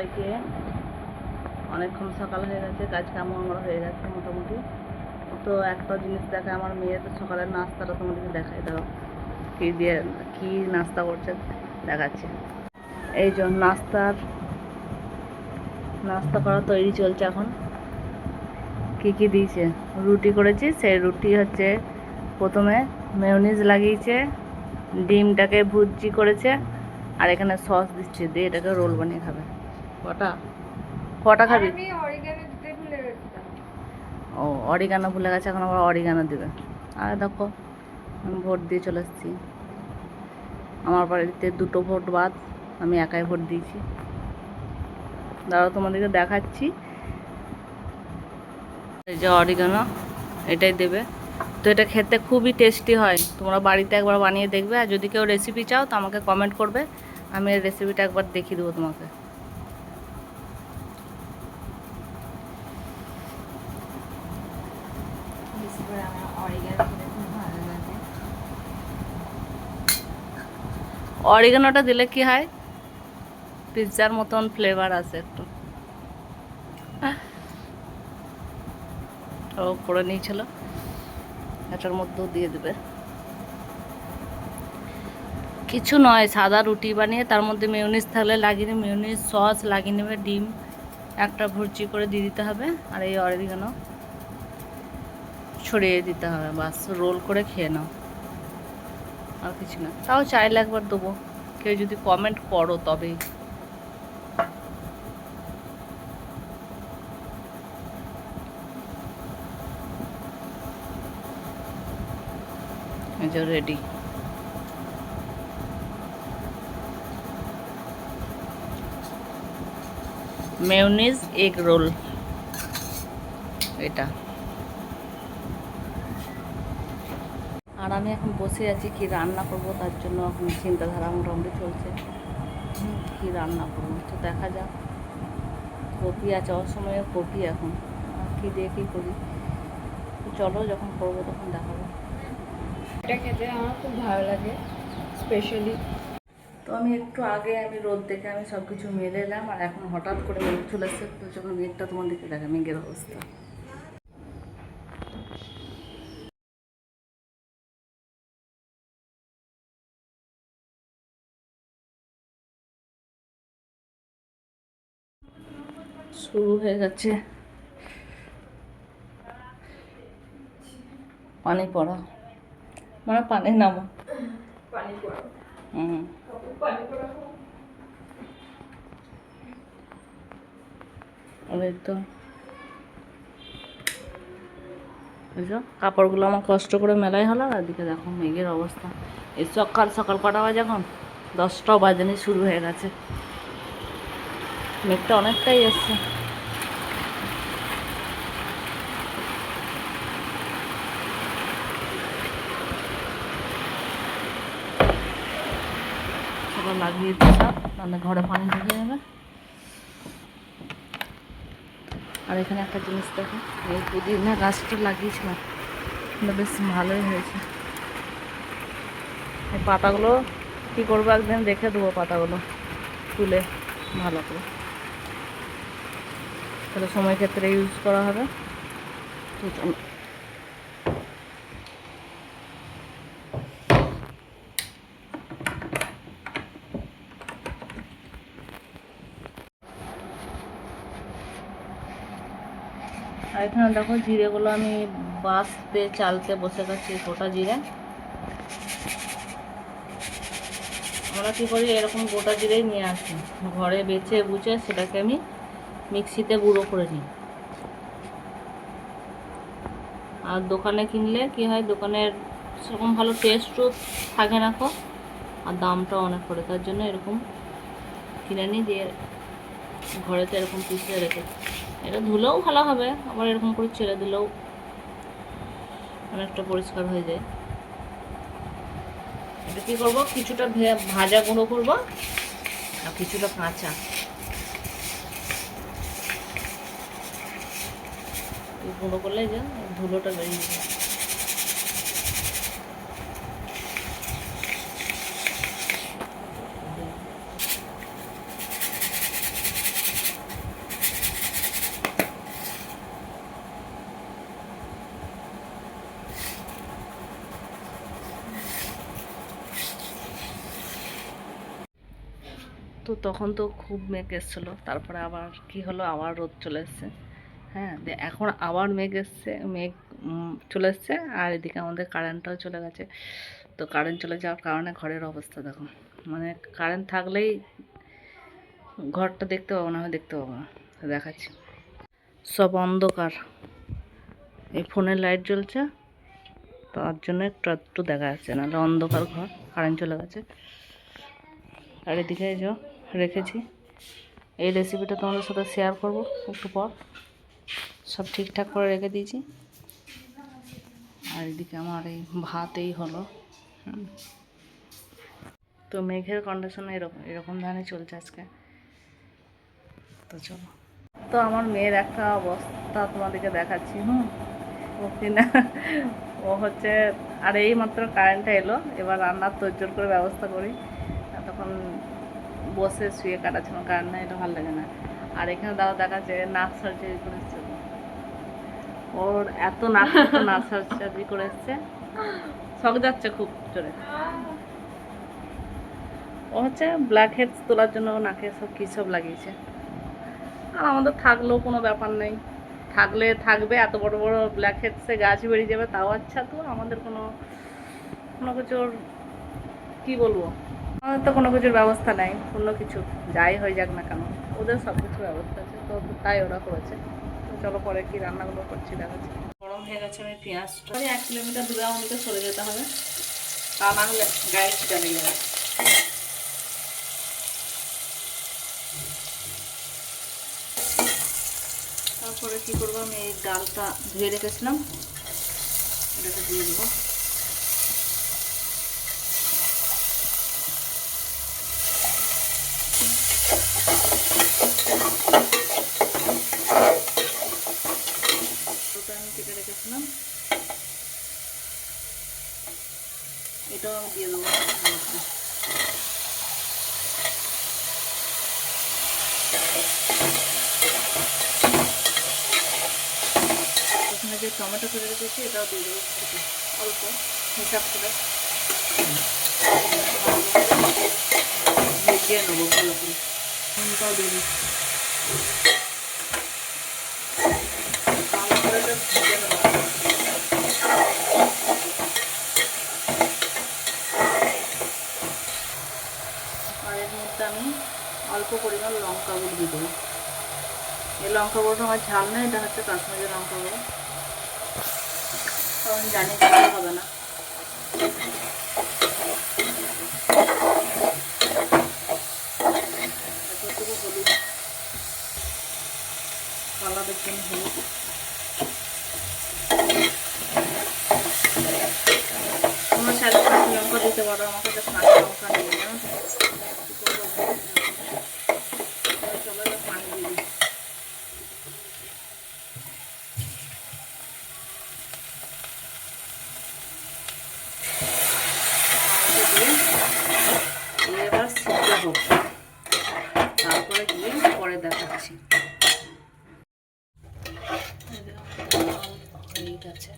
সবাইকে। অনেকক্ষণ সকাল হয়ে গেছে, কাজ কামও আমার হয়ে গেছে মোটামুটি। তো একটা জিনিস দেখা, আমার মেয়ে তো সকালের নাস্তাটা তোমাদেরকে দেখাই দাও, কী দিয়ে কী নাস্তা করছে দেখাচ্ছে। এই জন্য নাস্তা করা তৈরি চলছে এখন। কী কী দিয়েছে, রুটি করেছি, সেই রুটি হচ্ছে প্রথমে মেয়োনিজ লাগিয়েছে, ডিমটাকে ভুজি করেছে, আর এখানে সস দিচ্ছে, দিয়ে এটাকে রোল বানিয়ে খাবে। কটা খাবি? ও অরিগানো ভুলে গেছে, এখন আবার অরিগানো দেবে। আর দেখো আমি ভোট দিয়ে চলে এসেছি। আমার বাড়িতে 2টো ভোট বাদ, আমি একাই ভোট দিয়েছি। দাঁড়াও তোমাদেরকে দেখাচ্ছি। এই যে অরিগানো, এটাই দেবে। তো এটা খেতে খুবই টেস্টি হয়, তোমরা বাড়িতে একবার বানিয়ে দেখবে। আর যদি কেউ রেসিপি চাও তো আমাকে কমেন্ট করবে, আমি এই রেসিপিটা একবার দেখিয়ে দেবো তোমাকে। অরিগানোটা দিলে কি হয়, পিৎজার মতন ফ্লেভার আসে একটু। ও করে নিয়েছিল, এটার মধ্যেও দিয়ে দেবে। কিছু নয়, সাদা রুটি বানিয়ে তার মধ্যে মেয়োনিজ থাকলে লাগিয়ে নেবে, মেয়োনিজ সস লাগিয়ে নেবে, ডিম একটা ভুর্জি করে দিয়ে দিতে হবে, আর এই অরিগানো ছড়িয়ে দিতে হবে, বাস রোল করে খেয়ে নাও। আর কিছু না, তাও চাইলে একবার দেবো, কেউ যদি কমেন্ট করো তবেই। এই যে রেডি। মেয়োনিজ এগ রোল এটা। আর আমি এখন বসে আছি, কি রান্না করব তার জন্য এখন চিন্তাধারা মোটামুটি চলছে। কি রান্না করবো তো দেখা যাক। কপি আছে, অসময়ে কপি এখন, কি দিয়ে কী করি চলো, যখন করবো তখন দেখাবো। এটা খেতে আমার খুব ভালো লাগে স্পেশালি। তো আমি একটু আগে রোদ দেখে আমি সব কিছু মেলে এলাম, আর এখন হঠাৎ করে মেঘ চলে এসছে। তো যখন মেঘটা তোমাদেরকে দেখা, মেঘের অবস্থা। শুরু হয়ে গেছে পানি পড়া, মানে পানি নামা। পানি পড়া, পানি পড়া। ওই তো বুঝছো, কাপড়গুলো আমার কষ্ট করে মেলাই হলো, আর এদিকে দেখো মেঘের অবস্থা। এই সকাল সকাল কটা বাজে এখন, 10টাও বাজেনি, শুরু হয়ে গেছে। মেঘটা অনেকটাই এসছে। সকাল লাগিয়ে দিই সব, তাহলে ঘরে পানি ঢুকে যাবে। আর এখানে একটা জিনিস দেখো, এই পুদিনা গাছটা লাগিয়েছিলাম, বেশ ভালোই হয়েছে। এই পাতাগুলো কী করবো, একদিন রেখে দেবো পাতাগুলো তুলে ভালো করে, তাহলে সময় ক্ষেত্রে ইউজ করা হবে। আর এখানে দেখো জিরেগুলো আমি বাছতে চালতে বসে গেছি, গোটা জিরে। আমরা কী করি, এরকম গোটা জিরেই নিয়ে আসি ঘরে, বেছে বুঝে সেটাকে আমি মিক্সিতে গুঁড়ো করে নিই। আর দোকানে কিনলে কি হয়, দোকানের সেরকম ভালো টেস্টও থাকে না কো, আর দামটাও অনেক পড়ে, তার জন্য এরকম কিনে নিই, দিয়ে ঘরেতে এরকম পিষে রেখে, এটা ধুলেও ভালো হবে, আবার এরকম করে ছেড়ে দিলেও অনেকটা পরিষ্কার হয়ে যায়। এটা কী করবো, কিছুটা ভাজা গুঁড়ো করবো, আর কিছুটা কাঁচা। গুঁড়ো করলে যে ধুলোটা বেরিয়ে যায়। তো তখন তো খুব মেঘ এসেছিলো, তারপরে আবার কি হলো, আবার রোদ চলে এসছে। হ্যাঁ, এখন আবার মেঘ এসছে, মেঘ চলে এসছে, আর এদিকে আমাদের কারেন্টটাও চলে গেছে। তো কারেন্ট চলে যাওয়ার কারণে ঘরের অবস্থা দেখো, মানে কারেন্ট থাকলেই ঘরটা দেখতে পাবো না, আমি দেখতে পাবো না। তো দেখাচ্ছি, সব অন্ধকার। এই ফোনের লাইট জ্বলছে, তার জন্য একটু একটু দেখা যাচ্ছে, নাহলে অন্ধকার ঘর, কারেন্ট চলে গেছে। আর এদিকে রেখেছি, এই রেসিপিটা তোমাদের সাথে শেয়ার করব একটু পর। সব ঠিকঠাক করে রেখে দিয়েছি। আর এদিকে আমার এই ভাতেই হলো। তো মেঘের কন্ডিশন এরকম এরকম ধরনের চলছে আজকে। তো চলো, তো আমার মেয়ের একটা অবস্থা তোমাদেরকে দেখাচ্ছি। ও কিনা ও হচ্ছে, আর এই মাত্র কারেন্টটা এলো, এবার রান্নার তোড়জোড় করে ব্যবস্থা করি। তখন বসে শুয়ে কাটাচ্ছিল, কারেন্ট না এটা ভালো লাগে না। আর এখানে দাদা দেখাচ্ছে নাক সার্জারি করেছে, ওর এত নাক সার্জারি করে এসছে, শখ যাচ্ছে খুব জোরে। ও হচ্ছে ব্ল্যাক হেডস তোলার জন্য নাকে সব কী সব লাগিয়েছে। আর আমাদের থাকলেও কোনো ব্যাপার নেই, থাকলে থাকবে, এত বড় বড় ব্ল্যাক হেডসে গাছ বেরিয়ে যাবে তাও আচ্ছা। তো আমাদের কোনো কোনো কিছুর কী বলবো, আমাদের তো কোনো কিছুর ব্যবস্থা নেই, কোনো কিছু যাই হয়ে যাক না কেন, ওদের সব কিছুর ব্যবস্থা আছে। তো তাই ওরা করেছে। তো চলো পরে কি রান্নাগুলো করছি দেখাচ্ছি। গরম হয়ে গেছে, আমি পেঁয়াজটা 1 কিলোমিটার দূরে আমাদেরকে সরে যেতে হবে, তা না হলে গায়ে ছিটা লেগে যাবে। তারপরে কী করবো, আমি এই ডালটা ধুয়ে রেখেছিলাম, এটাকে দিয়ে দেবো। ওটা আমি কেটে রেখেছিলাম, এটাও আমি দিয়ে দেবো। ওখানে যে টমেটো কেটে রেখেছি এটাও দিয়ে দেবো, অল্প হিসাব করে ভেজিয়ে নেবো ভালো করে। নুনটাও দিয়ে দিচ্ছি, ভালো করে ভেজে নেবো। আর এর মধ্যে আমি অল্প পরিমাণ লঙ্কা গুঁড়ো দিয়ে দেবো। এই লঙ্কা গুঁড়োটা আমার ঝাল নেই, এটা হচ্ছে কাশ্মীরি লঙ্কা গুঁড়ো, কারণ জানি ঝাল হবে না। এতটুকু হলুদ, কালারের জন্য হলুদ। তোমরা চাইলে কাঁচা লঙ্কা দিতে পারো, আমার কাছে কাঁচা লঙ্কা নেই, জানো তো। চলো এবার পানি দিয়ে দিই। দিয়ে এবার সিদ্ধ হোক, তারপরে গিয়ে পরে দেখাচ্ছি। হয়ে গেছে,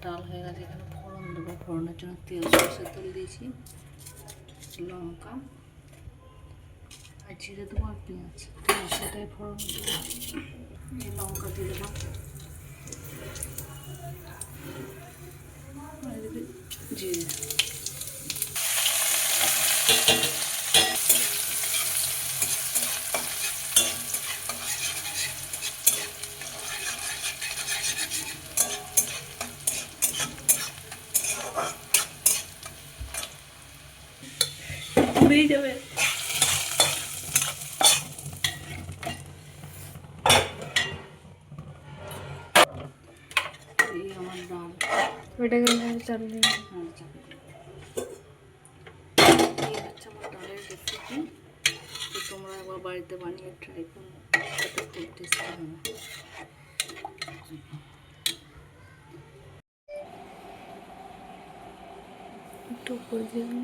ডাল হয়ে গেছে, এখানে ফোড়ন দেবো। ফোড়নের জন্য তেল, সরষের তেল দিয়েছি, লঙ্কা আর জিরে দেবো, আর পেঁয়াজ, সেটাই ফোড়ন দেবো। এই লঙ্কা দিয়ে দেবো, জিরে। পুড়েই যাবে। এই আমার ডাল, ওইটাকে চালু এই হচ্ছে আমার ডালের রেসিপি। তো তোমরা একবার বাড়িতে বানিয়ে ট্রাই করো, এটা খুব টেস্টি হবে। একটু করে দিলাম।